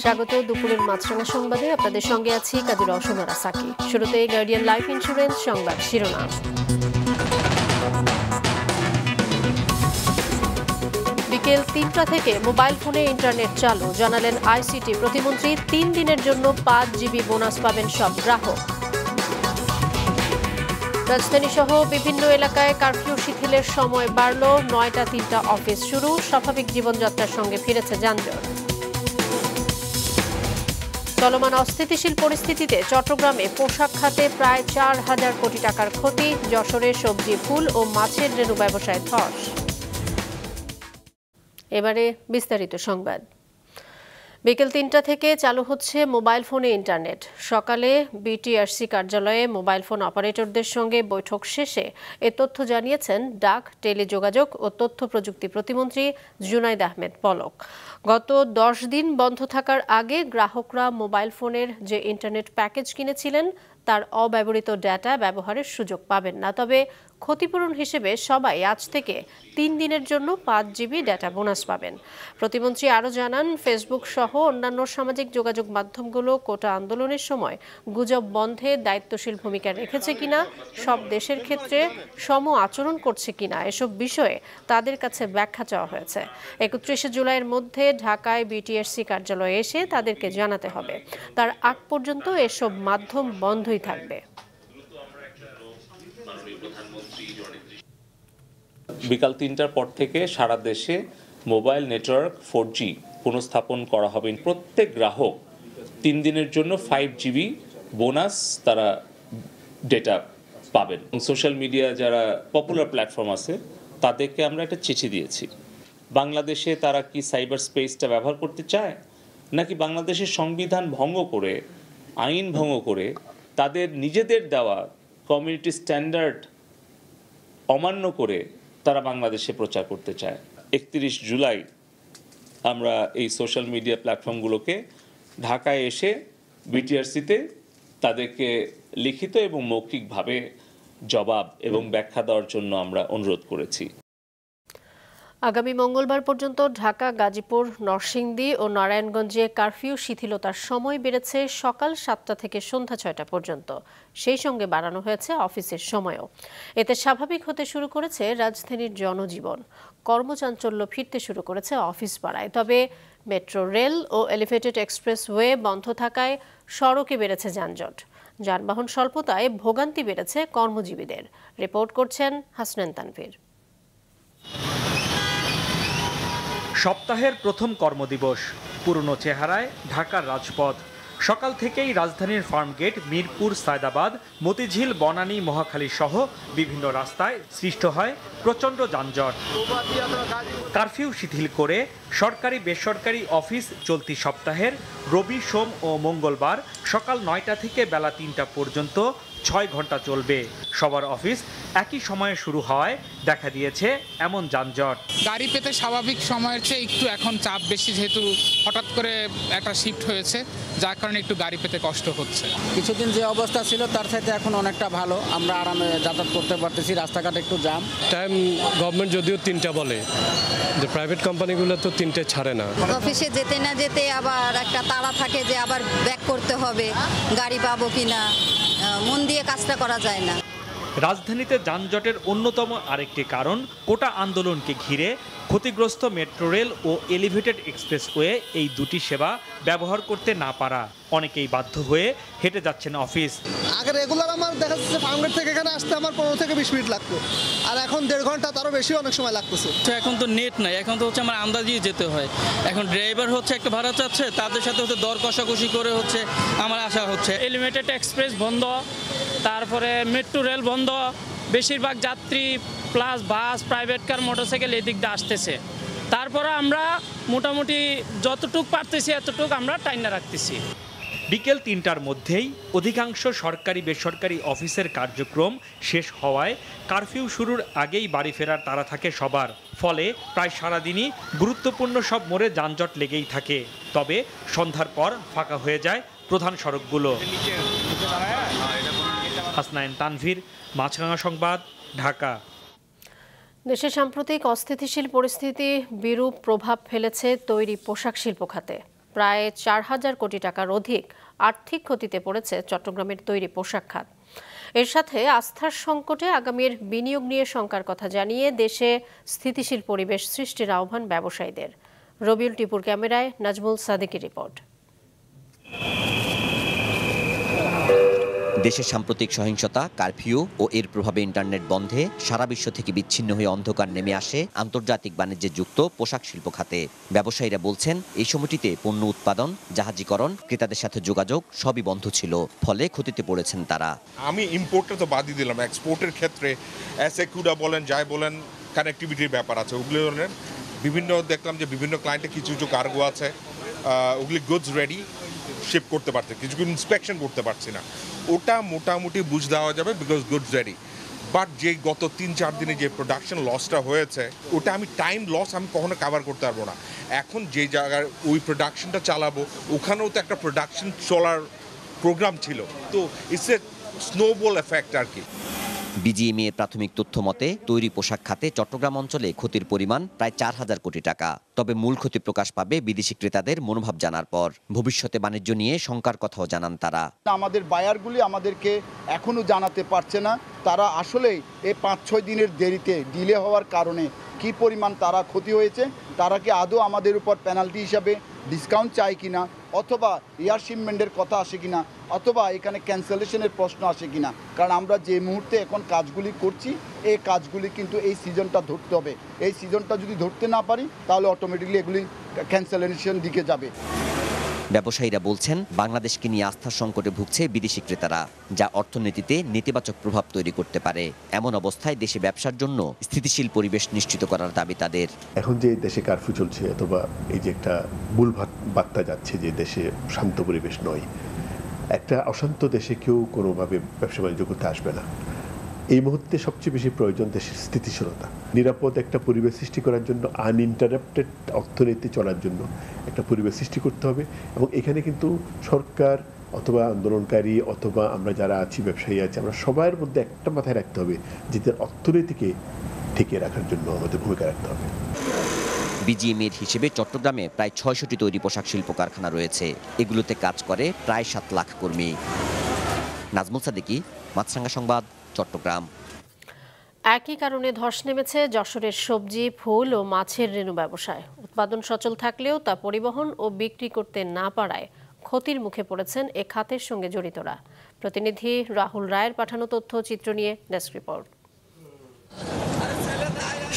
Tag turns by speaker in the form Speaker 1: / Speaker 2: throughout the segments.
Speaker 1: স্বাগত দুপুরের মাছরাঙা সংবাদে আপনাদের সঙ্গে আছি কাজী রওশন আরা সাকি। শুরুতে গার্ডিয়ান লাইফ ইন্স্যুরেন্স সংবাদ শিরোনাম। বিকেল ৩টা থেকে মোবাইল ফোনে ইন্টারনেট চালু, জানালেন আইসিটি প্রতিমন্ত্রী। ৩ দিনের জন্য ৫ জিবি বোনাস পাবেন সব গ্রাহক। রাজধানী সহ বিভিন্ন এলাকায় কারফিউ শিথিলের সময় বাড়ল, ৯টা ৩টা অফিস শুরু। স্বাভাবিক জীবনযাত্রার সঙ্গে ফিরেছে যানজট। চলমান অস্থিতিশীল পরিস্থিতিতে চট্টগ্রামে পোশাক খাতে প্রায় ৪,০০০ কোটি টাকার ক্ষতি। যশোরে সবজি, ফুল ও মাছের রেণু ব্যবসায় ধস। এবারে বিস্তারিত সংবাদ। বিকেল ৩টা থেকে চালু হচ্ছে মোবাইল ফোনে ইন্টারনেট। সকালে বিটিআরসি কার্যালয়ে মোবাইল ফোন অপারেটরদের সঙ্গে বৈঠক শেষে এ তথ্য জানিয়েছেন ডাক, টেলিযোগাযোগ ও তথ্য প্রযুক্তি প্রতিমন্ত্রী জুনাইদ আহমেদ পলক। গত ১০ দিন বন্ধ থাকার আগে গ্রাহকরা মোবাইল ফোনের যে ইন্টারনেট প্যাকেজ কিনেছিলেন তার অব্যবহৃত ডেটা ব্যবহারের সুযোগ পাবেন না। তবে ক্ষতিপূরণ হিসেবে সবাই আজ থেকে ৩ দিনের জন্য ৫ জিবি ডেটা বোনাস পাবেন। প্রতিমন্ত্রী আরও জানান, ফেসবুক সহ অন্যান্য সামাজিক যোগাযোগ মাধ্যমগুলো কোটা আন্দোলনের সময় গুজব বন্ধে দায়িত্বশীল ভূমিকা রেখেছে কিনা, সব দেশের ক্ষেত্রে সম আচরণ করছে কিনা, এসব বিষয়ে তাদের কাছে ব্যাখ্যা চাওয়া হয়েছে। ৩১ জুলাইয়ের মধ্যে ঢাকায় বিটিআরসি কার্যালয়ে এসে তাদেরকে জানাতে হবে। তার আগ পর্যন্ত এসব মাধ্যম বন্ধই থাকবে।
Speaker 2: বিকাল ৩টার পর থেকে সারা দেশে মোবাইল নেটওয়ার্ক 4G পুনঃস্থাপন করা হবে। প্রত্যেক গ্রাহক ৩ দিনের জন্য 5 জিবি বোনাস তারা ডেটা পাবেন। সোশ্যাল মিডিয়া যারা পপুলার প্ল্যাটফর্ম আছে তাদেরকে আমরা একটা চিঠি দিয়েছি। বাংলাদেশে তারা কি সাইবার স্পেসটা ব্যবহার করতে চায়, নাকি বাংলাদেশের সংবিধান ভঙ্গ করে, আইন ভঙ্গ করে তাদের নিজেদের দেওয়া কমিউনিটি স্ট্যান্ডার্ড অমান্য করে তারা বাংলাদেশে প্রচার করতে চায়। ৩১ জুলাই আমরা এই সোশ্যাল মিডিয়া প্ল্যাটফর্মগুলোকে ঢাকায় এসে বিটিআরসিতে তাদেরকে লিখিত এবং মৌখিকভাবে জবাব এবং ব্যাখ্যা দেওয়ার জন্য আমরা অনুরোধ করেছি।
Speaker 1: আগামী মঙ্গলবার পর্যন্ত ঢাকা, গাজীপুর, নরসিংদী ও নারায়ণগঞ্জে কারফিউ শিথিলতার সময় বেড়েছে সকাল ৭টা থেকে সন্ধ্যা ৬টা পর্যন্ত। সেই সঙ্গে বাড়ানো হয়েছে অফিসের সময়ও। এতে স্বাভাবিক হতে শুরু করেছে রাজধানীর জনজীবন। কর্মচাঞ্চল্য ফিরতে শুরু করেছে অফিস পাড়ায়। তবে মেট্রো রেল ও এলিভেটেড এক্সপ্রেসওয়ে বন্ধ থাকায় সড়কে বেড়েছে যানজট। যানবাহন স্বল্পতায় ভোগান্তি বেড়েছে কর্মজীবীদের। রিপোর্ট করছেন হাসনান তানভীর।
Speaker 3: সপ্তাহের প্রথম কর্মদিবস, পুরনো চেহারায় ঢাকার রাজপথ। সকাল থেকেই রাজধানীর ফার্মগেট, মিরপুর, সায়দাবাদ, মতিঝিল, বনানী, মহাখালী সহ বিভিন্ন রাস্তায় সৃষ্ট হয় প্রচণ্ড যানজট। কারফিউ শিথিল করে সরকারি বেসরকারি অফিস চলতি সপ্তাহের রবি, সোম ও মঙ্গলবার সকাল ৯টা থেকে বেলা ৩টা পর্যন্ত ৬ ঘন্টা চলবে। সবার অফিস একই সময়ে শুরু হওয়ায় দেখা দিয়েছে এমন যানজট।
Speaker 4: গাড়ি পেতে স্বাভাবিক সময়ের চেয়ে একটু এখন চাপ বেশি, যেহেতু হঠাৎ করে একটা শিফট হয়েছে, যার কারণে একটু গাড়ি পেতে কষ্ট হচ্ছে।
Speaker 5: কিছুদিন যে অবস্থা ছিল তার সাথে এখন অনেকটা ভালো, আমরা আরামে যাতায়াত করতে পারতেছি। রাস্তাঘাট একটু জাম।
Speaker 6: টাইম গভর্নমেন্ট যদিও ৩টা বলে, যে প্রাইভেট কোম্পানিগুলো তো ৩টে ছাড়ে না।
Speaker 7: অফিসে যেতে না যেতে আবার একটা তাড়া থাকে যে আবার ব্যাক করতে হবে, গাড়ি পাবো কিনা, মন দিয়ে কাজটা করা যায় না।
Speaker 3: রাজধানীতে যানজটের অন্যতম আরেকটি কারণ কোটা আন্দোলনকে ঘিরে ক্ষতিগ্রস্ত মেট্রো রেল ও এলিভেটেড এক্সপ্রেসওয়ে, এই দুটি সেবা ব্যবহার করতে না পারা। অনেকেই বাধ্য হয়ে হেঁটে যাচ্ছেন অফিস।
Speaker 8: আগে রেগুলার আমার দেখা যাচ্ছে ফার্মগেট থেকে এখানে আসতে আমার ১৫ থেকে ২০ মিনিট লাগতো, আর এখন ১.৫ ঘন্টা, তারও বেশি অনেক সময় লাগতেছে।
Speaker 9: এখন তো নেট নাই, এখন তো হচ্ছে আমার আন্দাজেই যেতে হয়। এখন ড্রাইভার হচ্ছে একটা ভাড়া চাচ্ছে, তাদের সাথে হচ্ছে দর কষাকষি করে হচ্ছে আমার আসা হচ্ছে।
Speaker 10: এলিভেটেড এক্সপ্রেস বন্ধ, তারপরে মেট্রো রেল বন্ধ, বেশিরভাগ যাত্রী প্লাস বাস, প্রাইভেট কার, মোটরসাইকেল এদিক দিয়ে আসতেছে। তারপরে আমরা মোটামুটি যতটুক পারতেছি এতটুক আমরা টাইনা রাখতেছি।
Speaker 3: বিকেল ৩টার মধ্যেই অধিকাংশ সরকারি বেসরকারি অফিসের কার্যক্রম শেষ হওয়ায় কারফিউ শুরুর আগেই বাড়ি ফেরার তাড়া থাকে সবার। ফলে প্রায় সারাদিনই গুরুত্বপূর্ণ সব মোড়ে যানজট লেগেই থাকে। তবে সন্ধ্যার পর ফাঁকা হয়ে যায় প্রধান সড়কগুলো। হাসনাইন তানভীর, মাছরাঙা সংবাদ, ঢাকা।
Speaker 1: দেশে সাম্প্রতিক অস্থিতিশীল পরিস্থিতি বিরূপ প্রভাব ফেলেছে তৈরি পোশাক শিল্প খাতে। প্রায় ৪,০০০ কোটি টাকার অধিক আর্থিক ক্ষতিতে পড়েছে চট্টগ্রামের তৈরি পোশাক খাত। এর সাথে আস্থার সংকটে আগামীর বিনিয়োগ নিয়ে শঙ্কার কথা জানিয়ে দেশে স্থিতিশীল পরিবেশ সৃষ্টির আহ্বান ব্যবসায়ীদের। রবিউল টিপুর ক্যামেরায় নাজমুল সাদিকের রিপোর্ট।
Speaker 11: দেশের সাম্প্রতিক সহিংসতা, কারফিউ ও এর প্রভাবে ইন্টারনেট বন্ধে সারা বিশ্ব থেকে বিচ্ছিন্ন হয়ে অন্ধকার নেমে আসে আন্তর্জাতিক বাণিজ্যে যুক্ত পোশাক শিল্প খাতে। ব্যবসায়ীরা বলছেন, এই সময়টিতে পণ্য উৎপাদন, জাহাজীকরণ, ক্রেতাদের সাথে যোগাযোগ সবই বন্ধ ছিল। ফলে ক্ষতিতে পড়েছেন তারা।
Speaker 12: আমি ইম্পোর্টটা তো বাদই দিলাম, এক্সপোর্টের ক্ষেত্রে এসএকুডা বলেন, যাই বলেন, কানেক্টিভিটির ব্যাপার আছে। ওগুলো বিভিন্ন দেখলাম যে বিভিন্ন ক্লায়েন্টে কিছু কিছু কার্গো আছে, ওগুলি গুডস রেডি, শিপ করতে পারছে, কিছু ইন্সপেকশন করতে পারছি না। ওটা মোটামুটি বুঝ দেওয়া যাবে বিকজ গুডস রেডি। বাট যে গত ৩-৪ দিনে যে প্রোডাকশন লসটা হয়েছে, ওটা আমি টাইম লস আমি কখনো কভার করতে পারবো না। এখন যে জায়গায় ওই প্রোডাকশনটা চালাবো, ওখানেও তো একটা প্রোডাকশন চলার প্রোগ্রাম ছিল। তো ইটস এ স্নোবল এফেক্ট আর কি।
Speaker 11: বিজিএমইএ এর প্রাথমিক তথ্য মতে তৈরি পোশাক খাতে চট্টগ্রাম অঞ্চলে ক্ষতির পরিমাণ প্রায় ৪,০০০ কোটি টাকা। তবে মূল ক্ষতি প্রকাশ পাবে বিদেশি ক্রেতাদের মনোভাব জানার পর। ভবিষ্যতে বাণিজ্য নিয়ে শঙ্কার কথাও জানান তারা।
Speaker 13: আমাদের বায়ারগুলি আমাদেরকে এখনো জানাতে পারছে না তারা আসলেই এই ৫-৬ দিনের দেরিতে ডিলে হওয়ার কারণে কি পরিমাণ তারা ক্ষতি হয়েছে, তারা কি আদৌ আমাদের উপর পেনাল্টি হিসাবে ডিসকাউন্ট চায় কিনা, অথবা এয়ার শিপমেন্টের কথা আসে কিনা, অথবা এখানে ক্যান্সেলেশনের প্রশ্ন আসে কিনা। কারণ আমরা যে মুহূর্তে এখন কাজগুলি করছি, এই কাজগুলি কিন্তু এই সিজনটা ধরতে হবে। এই সিজনটা যদি ধরতে না পারি তাহলে অটোমেটিকলি এগুলি ক্যান্সেলেশন দিকে যাবে।
Speaker 11: ব্যবসায়ীরা বলছেন, বাংলাদেশকে নিয়ে আস্থার সংকটে ভুগছে বিদেশি ক্রেতারা, যা অর্থনীতিতে নেতিবাচক প্রভাব তৈরি করতে পারে। এমন অবস্থায় দেশে ব্যবসার জন্য স্থিতিশীল পরিবেশ নিশ্চিত করার দাবি তাদের।
Speaker 14: এখন যে দেশে কারফিউ চলছে, অথবা এই যে একটা মূল বার্তা যাচ্ছে যে দেশে শান্ত পরিবেশ নয়, একটা অশান্ত দেশে কেউ কোনোভাবে ব্যবসা বাণিজ্য করতে আসবে না। এই মুহূর্তে সবচেয়ে বেশি প্রয়োজন দেশের স্থিতিশীলতা, নিরাপদ একটা পরিবেশ সৃষ্টি করার জন্য, আনইন্টারাপ্টেড অর্থনীতি চলার জন্য একটা পরিবেশ সৃষ্টি করতে হবে। এবং এখানে কিন্তু সরকার অথবা আন্দোলনকারী অথবা আমরা যারা আছি, ব্যবসায়ী আছি, আমরা সবার মধ্যে একটা মাথায় রাখতে হবে যে অর্থনীতিকে টিকিয়ে রাখার জন্য আমাদের ভূমিকা রাখতে হবে।
Speaker 11: বিজিএমইএর হিসেবে চট্টগ্রামে প্রায় ৬০০টি তৈরি পোশাক শিল্প কারখানা রয়েছে। এগুলোতে কাজ করে প্রায় ৭ লাখ কর্মী। নাজমুল সাদিকি, মাছরাঙা সংবাদ, চট্টগ্রাম।
Speaker 1: একই কারণে ধস নেমেছে যশোরের সবজি, ফুল ও মাছের রেণু ব্যবসায়। উৎপাদন সচল থাকলেও তা পরিবহন ও বিক্রি করতে না পারায় ক্ষতির মুখে পড়েছেন এ খাতের সঙ্গে জড়িতরা। প্রতিনিধি রাহুল রায়ের পাঠানো তথ্যচিত্র নিয়ে ডেস্ক রিপোর্ট।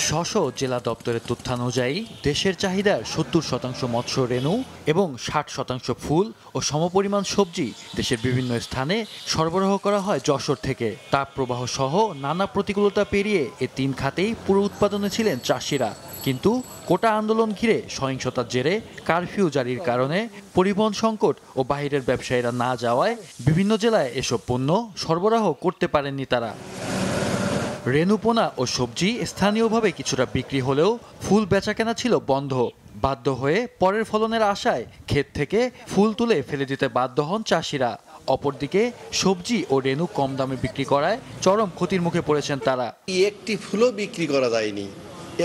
Speaker 15: স্ব জেলা দপ্তরের তথ্যানুযায়ী দেশের চাহিদার ৭০% মৎস্য রেণু এবং ৬০% ফুল ও সমপরিমাণ সবজি দেশের বিভিন্ন স্থানে সরবরাহ করা হয় যশোর থেকে। তাপপ্রবাহ সহ নানা প্রতিকূলতা পেরিয়ে এ ৩ খাতেই পুরো উৎপাদনে ছিলেন চাষিরা। কিন্তু কোটা আন্দোলন ঘিরে সহিংসতার জেরে কারফিউ জারির কারণে পরিবহন সংকট ও বাহিরের ব্যবসায়ীরা না যাওয়ায় বিভিন্ন জেলায় এসব পণ্য সরবরাহ করতে পারেননি তারা। রেণুপোনা ও সবজি স্থানীয়ভাবে কিছুটা বিক্রি হলেও ফুল বেচাকেনা ছিল বন্ধ। বাধ্য হয়ে পরের ফলনের আশায় ক্ষেত থেকে ফুল তুলে ফেলে দিতে বাধ্য হন চাষিরা। অপরদিকে সবজি ও রেণু কম দামে বিক্রি করায় চরম ক্ষতির মুখে পড়েছেন তারা।
Speaker 16: একটি ফুলও বিক্রি করা যায়নি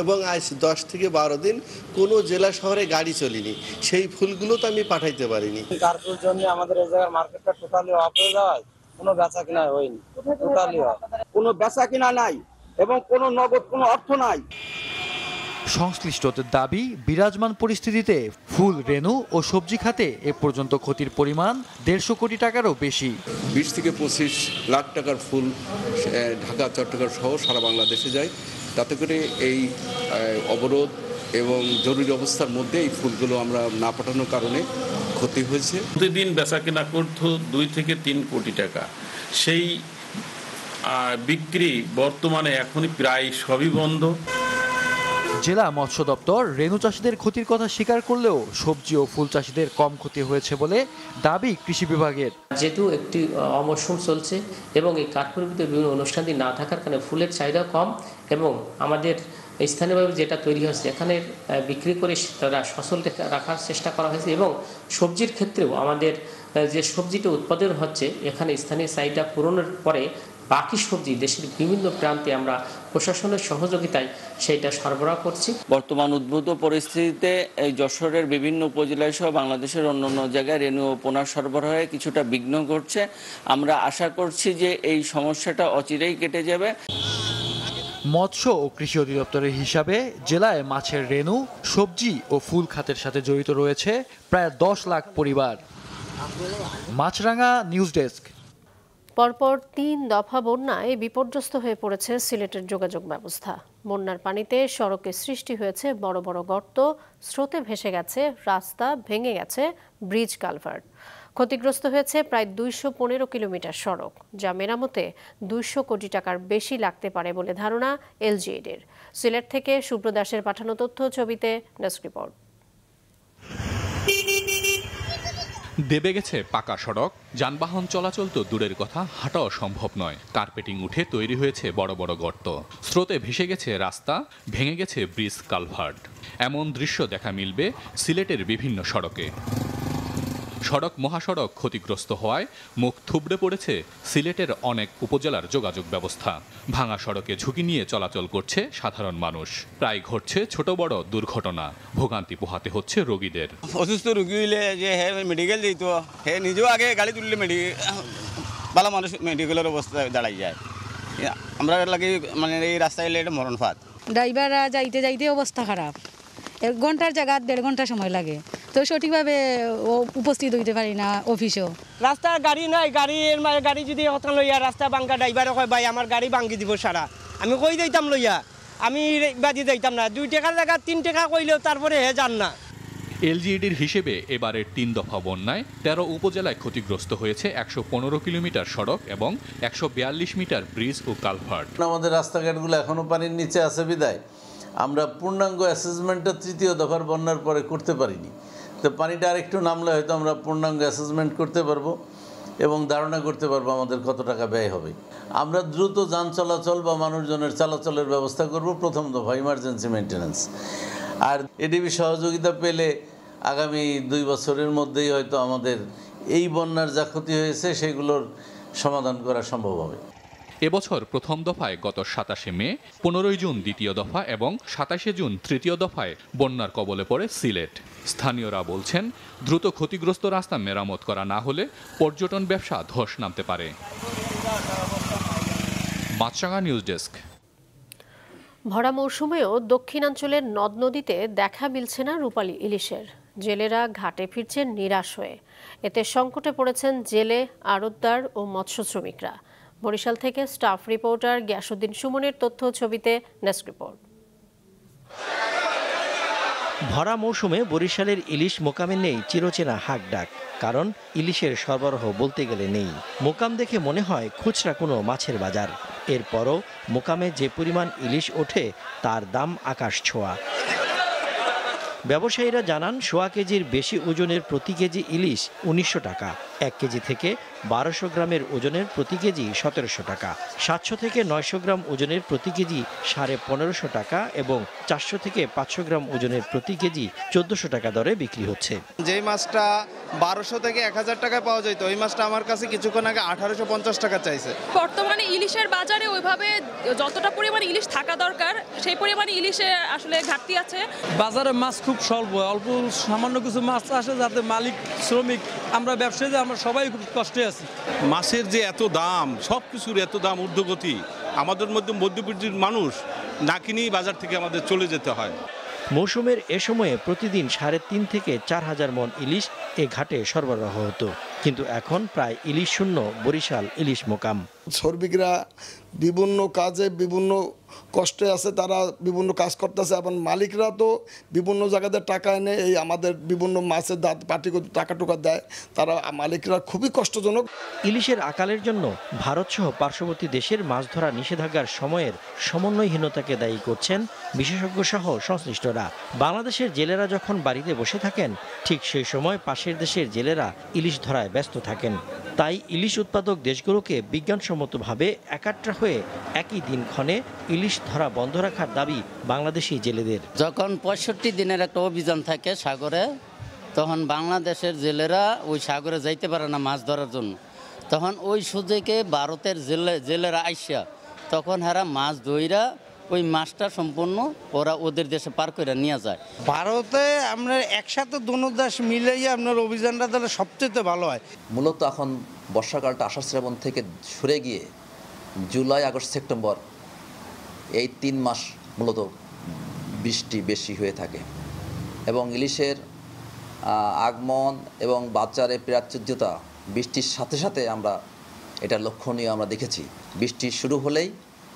Speaker 16: এবং আজ 10 থেকে 12 দিন কোনো জেলা শহরে গাড়ি চলিনি। সেই ফুলগুলো তো আমি পাঠাইতে পারিনি।
Speaker 17: কারফিউর জন্য আমাদের এই জায়গার মার্কেটটা টোটালি অফ হয়ে যাওয়ায় কোনো বেচা কিনা হয়নি। টোটালি কোনো বেচা কিনা নাই এবং কোনো নগদ কোনো অর্থ নাই।
Speaker 15: সংশ্লিষ্টদের দাবি, বিরাজমান পরিস্থিতিতে ফুল, রেণু ও সবজি খাতে এ পর্যন্ত ক্ষতির পরিমাণ 150 কোটি টাকারও বেশি।
Speaker 18: 20 থেকে 25 লাখ টাকার ফুল ঢাকা, চট্টগ্রাম সহ সারা বাংলাদেশে যায়। তাতে করে এই অবরোধ এবং জরুরি অবস্থার মধ্যে এই ফুলগুলো আমরা না পাঠানোর কারণে ক্ষতি হয়েছে।
Speaker 19: প্রতিদিন বেচা কেনা করতো 2 থেকে 3 কোটি টাকা। সেই বিক্রি বর্তমানে এখনই প্রায় সবই বন্ধ।
Speaker 15: জেলা মৎস্য দপ্তর রেণু চাষিদের ক্ষতির কথা স্বীকার করলেও সবজি ও ফুল চাষিদের কম ক্ষতি হয়েছে বলে দাবি কৃষি বিভাগের।
Speaker 20: যেহেতু একটি অমৌসুম চলছে এবং এই কাঠপুরবিত বিভিন্ন অনুষ্ঠান না থাকার কারণে ফুলের চাহিদা কম এবং আমাদের স্থানীয়ভাবে যেটা তৈরি হয়েছে এখানে বিক্রি করে তারা সচল রাখার চেষ্টা করা হয়েছে এবং সবজির ক্ষেত্রেও আমাদের যে সবজিটা উৎপাদন হচ্ছে এখানে স্থানীয় চাহিদা পূরণের পরে বাকি সবজি দেশের বিভিন্ন প্রান্তে আমরা প্রশাসনের সহযোগিতায় সেইটা সরবরাহ করছি।
Speaker 21: বর্তমান উদ্ভূত পরিস্থিতিতে এই যশোরের বিভিন্ন উপজেলায় সহ বাংলাদেশের অন্যান্য জায়গায় রেণু ও পোনা সরবরাহে কিছুটা বিঘ্ন ঘটছে। আমরা আশা করছি যে এই সমস্যাটা অচিরেই কেটে যাবে।
Speaker 15: মৎস্য ও কৃষি অধিদপ্তরের হিসাবে জেলায় মাছের রেণু, সবজি ও ফুল খাতের সাথে জড়িত রয়েছে প্রায় 10 লাখ পরিবার। মাছরাঙা নিউজ ডেস্ক।
Speaker 1: পরপর 3 দফা বন্যায় বিপর্যস্ত হয়ে পড়েছে সিলেটের যোগাযোগ ব্যবস্থা। বন্যার পানিতে সড়কে সৃষ্টি হয়েছে বড় বড় গর্ত, স্রোতে ভেসে গেছে রাস্তা, ভেঙে গেছে ব্রিজ কালভার্ট। ক্ষতিগ্রস্ত হয়েছে প্রায় 215 কিলোমিটার সড়ক, যা মেরামতে 200 কোটি টাকার বেশি লাগতে পারে বলে ধারণা এলজিইডির। সিলেট থেকে সুব্রদাসের পাঠানো তথ্য, ছবিতে ডেস্ক রিপোর্ট।
Speaker 22: দেবে গেছে পাকা সড়ক, যানবাহন চলাচল তো দূরের কথা, হাঁটাও সম্ভব নয়। কার্পেটিং উঠে তৈরি হয়েছে বড় বড় গর্ত, স্রোতে ভেসে গেছে রাস্তা, ভেঙে গেছে ব্রিজ কালভার্ট। এমন দৃশ্য দেখা মিলবে সিলেটের বিভিন্ন সড়কে। সড়ক মহাসড়ক ক্ষতিগ্রস্ত হওয়ায় মুখ থুবড়ে পড়েছে সিলেটের অনেক উপজেলার যোগাযোগ ব্যবস্থা। ভাঙা সড়কে ঝুঁকি নিয়ে চলাচল করছে সাধারণ মানুষ। প্রায় ঘটছে ছোট বড় দুর্ঘটনা, ভোগান্তি পোহাতে হচ্ছে রোগীদের।
Speaker 23: অসুস্থ রোগী হইলে যে মেডিকেল দিত, হে নিজেও আগে গাড়ি তুললে ভালো মানুষ মেডিকেলের অবস্থা দাঁড়াই যায়। আমরা লাগে মানে এই রাস্তায় এলে এটা মরণ ফাঁদ।
Speaker 24: ড্রাইভাররা যাইতে যাইতে অবস্থা খারাপ, 1 ঘন্টার জায়গা 1.5 ঘন্টা সময় লাগে, তো সঠিকভাবে উপস্থিত হইতে পারি না অফিসেও।
Speaker 25: রাস্তার গাড়ি নাই, গাড়ি যদি হতান লইয়া রাস্তা বাঙ্গা ড্রাইভার কয় ভাই আমার গাড়ি ভাঙ্গি দিব সারা, আমি কই যাইতাম লইয়া, আমি বাদি যাইতাম না। 2 টাকার জায়গা 3 টাকা কইলেও তারপরে হে যান না।
Speaker 22: এলজিইডির হিসেবে এবারের 3 দফা বন্যায় 13 উপজেলায় ক্ষতিগ্রস্ত হয়েছে 115 কিলোমিটার সড়ক এবং 142 মিটার ব্রিজ ও কালভার্ট।
Speaker 26: আমাদের রাস্তাঘাটগুলো এখনো পানির নিচে আছে বিদায় আমরা পূর্ণাঙ্গ অ্যাসেসমেন্টটা 3য় দফার বন্যার পরে করতে পারিনি। তো পানিটা আরেকটু নামলে হয়তো আমরা পূর্ণাঙ্গ অ্যাসেসমেন্ট করতে পারবো এবং ধারণা করতে পারবো আমাদের কত টাকা ব্যয় হবে। আমরা দ্রুত যান চলাচল বা মানুষজনের চলাচলের ব্যবস্থা করব, প্রথম দফা ইমার্জেন্সি মেনটেন্যান্স। আর এডিবি সহযোগিতা পেলে আগামী 2 বছরের মধ্যেই হয়তো আমাদের এই বন্যার যা ক্ষতি হয়েছে সেগুলোর সমাধান করা সম্ভব হবে।
Speaker 22: এবছর প্রথম দফায় গত 27 মে, 15 জুন দ্বিতীয় দফা এবং 27 জুন তৃতীয় দফায় বন্যার কবলে পড়ে সিলেট। স্থানীয়রা বলছেন, দ্রুত ক্ষতিগ্রস্ত রাস্তা মেরামত করা না হলে পর্যটন ব্যবসা ধস নামতে পারে। মাছরাঙা নিউজ ডেস্ক।
Speaker 1: ভরা মৌসুমেও দক্ষিণাঞ্চলের নদ নদীতে দেখা মিলছে না রূপালী ইলিশের। জেলেরা ঘাটে ফিরছেন নিরাশ হয়ে। এতে সংকটে পড়েছেন জেলে, আড়তদার ও মৎস্য শ্রমিকরা। বরিশাল থেকে স্টাফ রিপোর্টার গিয়াসউদ্দিন সুমনের তথ্য, ছবিতে ডেস্ক রিপোর্ট।
Speaker 27: ভরা মৌসুমে বরিশালের ইলিশ মোকামে নেই চিরচেনা হাক ডাক, কারণ ইলিশের সরবরাহ বলতে গেলে নেই। মোকাম দেখে মনে হয় খুচরা কোনো মাছের বাজার। এরপরও মোকামে যে পরিমাণ ইলিশ ওঠে তার দাম আকাশ ছোঁয়া। ব্যবসায়ীরা জানান, 1.25 কেজির বেশি ওজনের প্রতি কেজি ইলিশ 1900 টাকা, 1 কেজি থেকে 1200 গ্রামের ওজনের প্রতি কেজি 1700 টাকা, 700 থেকে 900 গ্রাম ওজনের প্রতি কেজি 1550 টাকা এবং 400 থেকে 500 গ্রাম ওজনের প্রতি কেজি 1400 টাকা দরে বিক্রি হচ্ছে।
Speaker 28: যেই মাছটা 1200 থেকে 1000 টাকায় পাওয়া যেত, ওই মাছটা আমার কাছে কিছুক্ষণ আগে 1850 টাকা চাইছে।
Speaker 29: বর্তমানে ইলিশের বাজারে ওইভাবে যতটা পরিমাণ ইলিশ থাকা দরকার সেই পরিমাণে ইলিশে আসলে ঘাটতি আছে।
Speaker 10: বাজারে মাছ খুব স্বল্প, অল্প সামান্য কিছু মাছ আসে, যাতে মালিক, শ্রমিক, আমরা ব্যবসায়ী, আমরা সবাই খুব কষ্টে আছি।
Speaker 30: মাছের যে এত দাম, সব কিছুর এত দাম ঊর্ধ্বগতি, আমাদের মধ্যে মধ্যবিত্তের মানুষ না কিনেই বাজার থেকে আমাদের চলে যেতে হয়।
Speaker 27: মৌসুমের এ সময়ে প্রতিদিন 3.5 থেকে 4000 মন ইলিশ এ ঘাটে সরবরাহ হতো, কিন্তু এখন প্রায় ইলিশ শূন্য বরিশাল ইলিশ মোকাম।
Speaker 2: শ্রমিকরা বিভিন্ন কাজে বিভিন্ন কষ্টে আছে, তারা বিভিন্ন কাজ করতেছে, এবং মালিকরা তো বিভিন্ন জায়গাতে টাকা এনে এই আমাদের বিভিন্ন মাছের পার্টি টাকা টুকা দেয়, তারা মালিকরা খুবই কষ্টজনক।
Speaker 27: ইলিশের আকালের জন্য ভারতসহ পার্শ্ববর্তী দেশের মাছ ধরা নিষেধাজ্ঞার সময়ের সমন্বয়হীনতাকে দায়ী করছেন বিশেষজ্ঞ সহ সংশ্লিষ্টরা। বাংলাদেশের জেলেরা যখন বাড়িতে বসে থাকেন, ঠিক সেই সময় পাশের দেশের জেলেরা ইলিশ ধরায় ব্যস্ত থাকেন। তাই ইলিশ উৎপাদক দেশগুলোকে বিজ্ঞানসম্মতভাবে একাট্টা হয়ে একই দিনক্ষণে ইলিশ ধরা বন্ধ রাখার দাবি বাংলাদেশি জেলেদের।
Speaker 3: যখন 65 দিনের একটা অভিযান থাকে সাগরে, তখন বাংলাদেশের জেলেরা ওই সাগরে যাইতে পারে না মাছ ধরার জন্য, তখন ওই সুযোগে ভারতের জেলেরা আইসা তখন হারা মাছ ধইরা ওই মাছটা সম্পূর্ণ ওরা ওদের দেশে পার করে নিয়ে যায়।
Speaker 4: ভারতে আমরা একসাথে দুনো দেশ মিলেই আপনার অভিযানটা তাহলে সবচেয়ে ভালো হয়।
Speaker 5: মূলত এখন বর্ষাকালটা আষাঢ় শ্রাবণ থেকে সরে গিয়ে জুলাই, আগস্ট, সেপ্টেম্বর এই 3 মাস মূলত বৃষ্টি বেশি হয়ে থাকে এবং ইলিশের আগমন এবং বাজারে প্রাচুর্যতা বৃষ্টির সাথে সাথে আমরা এটা লক্ষণীয় আমরা দেখেছি। বৃষ্টি শুরু হলেই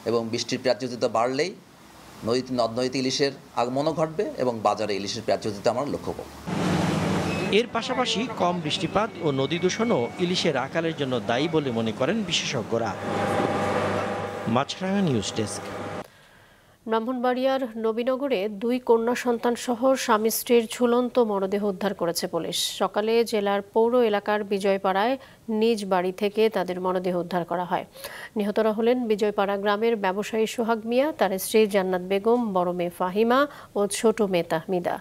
Speaker 5: এবং বৃষ্টির প্রাচুর্যতা বাড়লেই নদ নদীতে ইলিশের আগমনও ঘটবে এবং বাজারে ইলিশের প্রাচুর্যতা আমরা লক্ষ্য করব।
Speaker 27: এর পাশাপাশি কম বৃষ্টিপাত ও নদী দূষণও ইলিশের আকালের জন্য দায়ী বলে মনে করেন বিশেষজ্ঞরা। মাছরাঙা নিউজ ডেস্ক।
Speaker 1: ব্রাহ্মণবাড়িয়ার নবীনগরে 2 কন্যা সন্তান সহ স্বামী স্ত্রীর ঝুলন্ত মরদেহ উদ্ধার করেছে পুলিশ। সকালে জেলার পৌর এলাকার বিজয়পাড়ায় নিজ বাড়ি থেকে তাদের মরদেহ উদ্ধার করা হয়। নিহতরা হলেন বিজয়পাড়া গ্রামের ব্যবসায়ী সোহাগ মিয়া, তার স্ত্রী জান্নাত বেগম, বড় মেয়ে ফাহিমা ও ছোট মেয়ে তাহমিদা।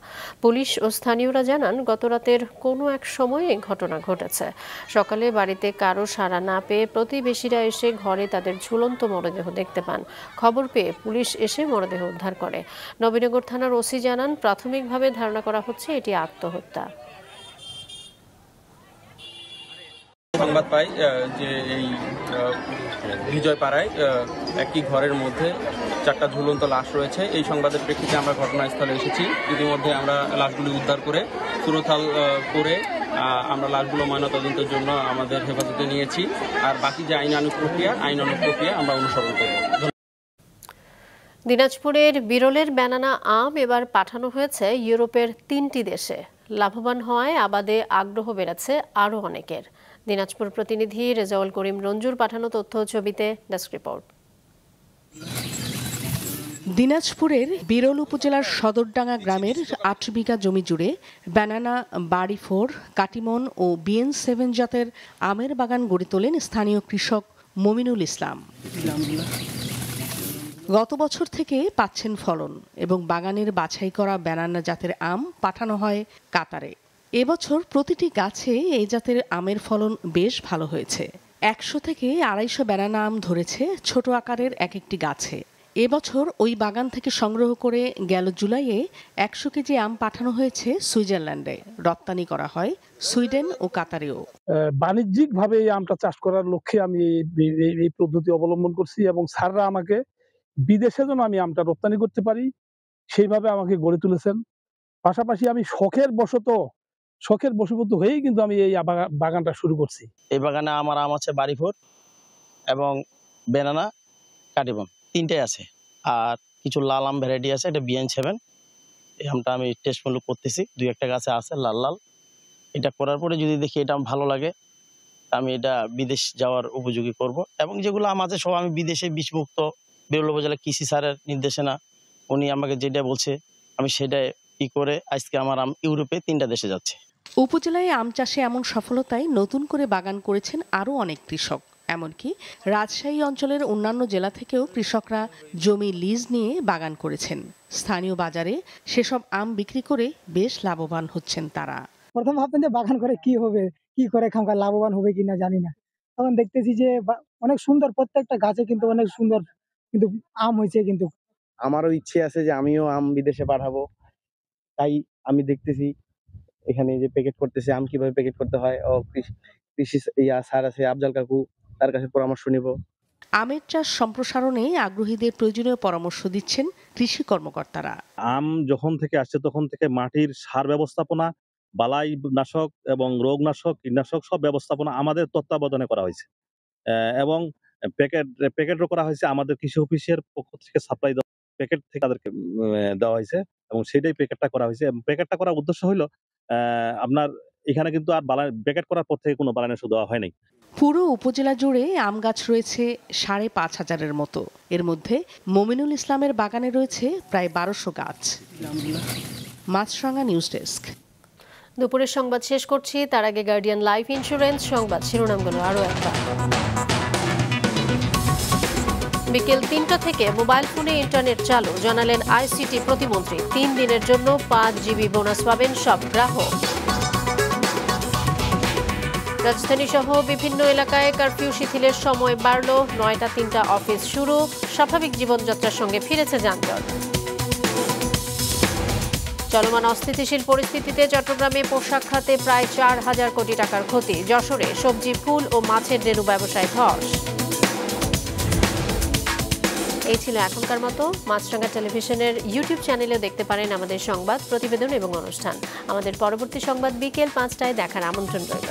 Speaker 1: পুলিশ ও স্থানীয়রা জানান, গতরাতের কোনো এক সময়ে ঘটনা ঘটেছে। সকালে বাড়িতে কারো সাড়া না পেয়ে প্রতিবেশীরা এসে ঘরে তাদের ঝুলন্ত মরদেহ দেখতে পান। খবর পেয়ে পুলিশ এসে মরদেহ উদ্ধার করে। নবীনগর থানার ওসি জানান, প্রাথমিকভাবে ধারণা করা হচ্ছে এটি আত্মহত্যা।
Speaker 6: সংবাদ পাই যে এই বিজয়পাড়ায় একটি ঘরের মধ্যে 4টা ঝুলন্ত লাশ রয়েছে। এই সংবাদের প্রেক্ষিতে আমরা ঘটনাস্থলে এসেছি। ইতিমধ্যে আমরা লাশগুলি উদ্ধার করে সুরতাল করে আমরা লাশগুলো ময়নাতদন্তের জন্য আমাদের হেফাজতে নিয়েছি। আর বাকি যে আইনানুগ প্রক্রিয়া আমরা অনুসরণ করব।
Speaker 1: দিনাজপুরের বিরলের ব্যানানা আম এবার পাঠানো হয়েছে ইউরোপের 3টি দেশে। লাভবান হওয়ায় আবাদে আগ্রহ বেড়েছে আরও অনেকের। দিনাজপুর প্রতিনিধি রেজাউল করিম রঞ্জুর পাঠানো তথ্য ছবিতে ডেস্ক রিপোর্ট।
Speaker 7: দিনাজপুরের বিরল উপজেলার সদরডাঙ্গা গ্রামের 8 বিঘা জমি জুড়ে ব্যানানা, বাড়ি 4, কাটিমন ও BN7 জাতের আমের বাগান গড়ে তোলেন স্থানীয় কৃষক মমিনুল ইসলাম। গত বছর থেকে পাচ্ছেন ফলন এবং বাগানের বাছাই করা ব্যানানা জাতের আম পাঠানো হয় কাতারে। এবছর প্রতিটি গাছে এই জাতের আমের ফলন বেশ ভালো হয়েছে। 100 থেকে 250 ব্যানানা আম ধরেছে ছোট আকারের এক একটি গাছে। এবছর ওই বাগান থেকে সংগ্রহ করে গেল জুলাইয়ে 100 কেজি আম পাঠানো হয়েছে সুইজারল্যান্ডে। রপ্তানি করা হয় সুইডেন ও কাতারেও।
Speaker 8: বাণিজ্যিকভাবে এই আমটা চাষ করার লক্ষ্যে আমি এই পদ্ধতি অবলম্বন করছি এবং স্যাররা আমাকে বিদেশে যেন আমি আমটা রপ্তানি করতে পারি সেইভাবে আমাকে গড়ে তুলেছেন। পাশাপাশি আমি শখের বশীভূত হয়েই কিন্তু আমি এই বাগানটা শুরু করছি।
Speaker 4: এই বাগানে আমার আম আছে বাড়ি 4 এবং ব্যানানা, কাটিমন 3টাই আছে। আর কিছু লাল আম ভ্যারাইটি আছে, এটা BN7। এই আমটা আমি টেস্টমূলক করতেছি। 2-1টা গাছে আছে লাল লাল। এটা করার পরে যদি দেখি এটা ভালো লাগে, আমি এটা বিদেশ যাওয়ার উপযোগী করব। এবং যেগুলো আম আছে সব আমি বিদেশে বিষমুক্ত, বিরল উপজেলা কৃষি স্যারের নির্দেশনা, উনি আমাকে যেটা বলছে আমি সেটাই করে আজকে আমার আম ইউরোপে 3টা দেশে যাচ্ছে।
Speaker 7: উপজেলায় আম চাষে এমন সফলতায় নতুন করে বাগান করেছেন আরও অনেক কৃষক। এমনকি রাজশাহী অঞ্চলের অন্যান্য জেলা থেকেও কৃষকরা জমি লিজ নিয়ে বাগান করেছেন। স্থানীয় বাজারে সেসব আম বিক্রি করে বেশ লাভবান হচ্ছেন তারা।
Speaker 9: প্রথম ভাবতেন যে বাগান করে কি হবে, কি করে খামকা লাভবান হবে কিনা জানি না। তখন দেখতেছি যে অনেক সুন্দর, প্রত্যেকটা গাছে কিন্তু অনেক সুন্দর কিন্তু আম হয়েছে। কিন্তু
Speaker 12: আমারও ইচ্ছে আছে যে আমিও আম বিদেশে পাঠাবো। তাই আমি দেখতেছি এখানে যে প্যাকেট করতেছে আম, কিভাবে প্যাকেট করতে হয় ও কৃষি স্যার আছে আফজাল কাকু, তার কাছে পরামর্শ নিব।
Speaker 7: আমের চাষ সম্প্রসারণে আগ্রহীদের প্রয়োজনীয় পরামর্শ দিচ্ছেন কৃষি কর্মকর্তারা।
Speaker 13: আম যখন থেকে আসছে তখন থেকে মাটির সার ব্যবস্থাপনা, বালাই নাশক এবং রোগনাশক, কীটনাশক সব ব্যবস্থাপনা আমাদের তত্ত্বাবধানে করা হয়েছে এবং প্যাকেটও করা হয়েছে, আমাদের কৃষি অফিসের পক্ষ থেকে সাপ্লাই প্যাকেট থেকে তাদেরকে দেওয়া হয়েছে এবং সেটাই প্যাকেটটা করা হয়েছে। এবং প্যাকেটটা করার উদ্দেশ্য হলো আপনার এখানে কিন্তু আর প্যাকেট করার পর থেকে কোনো বালাইন ওষুধ দেওয়া হয় নাই।
Speaker 7: পুরো উপজেলা জুড়ে আম গাছ রয়েছে ৫৫০০-এর মতো। এর মধ্যে মমিনুল ইসলামের বাগানে রয়েছে প্রায় ১২০০ গাছ। মাছরাঙা নিউজ ডেস্ক।
Speaker 1: দুপুরের সংবাদ শেষ করছি, তার আগে গার্ডিয়ান লাইফ ইন্স্যুরেন্স সংবাদ শিরোনামগুলো আরও একবার। বিকেল ৩টা থেকে মোবাইল ফোনে ইন্টারনেট চালু, জানালেন আইসিটি প্রতিমন্ত্রী। ৩ দিনের জন্য ৫ জিবি বোনাস পাবেন সব গ্রাহক। রাজধানী সহ বিভিন্ন এলাকায় কারফিউ শিথিলের সময় বাড়ল, ৯টা ৩টা অফিস শুরু, স্বাভাবিক জীবনযাত্রার সঙ্গে ফিরেছে যানজট। চলমান অস্থিতিশীল পরিস্থিতিতে চট্টগ্রামে পোশাক খাতে প্রায় ৪,০০০ কোটি টাকার ক্ষতি। যশোরে সবজি, ফুল ও মাছের রেণু ব্যবসায় ধস। এই ছিল এখনকার মতো। মাছরাঙা টেলিভিশনের ইউটিউব চ্যানেলে দেখতে পারেন আমাদের সংবাদ, প্রতিবেদন এবং অনুষ্ঠান। আমাদের পরবর্তী সংবাদ বিকেল ৫টায় দেখার আমন্ত্রণ রইল।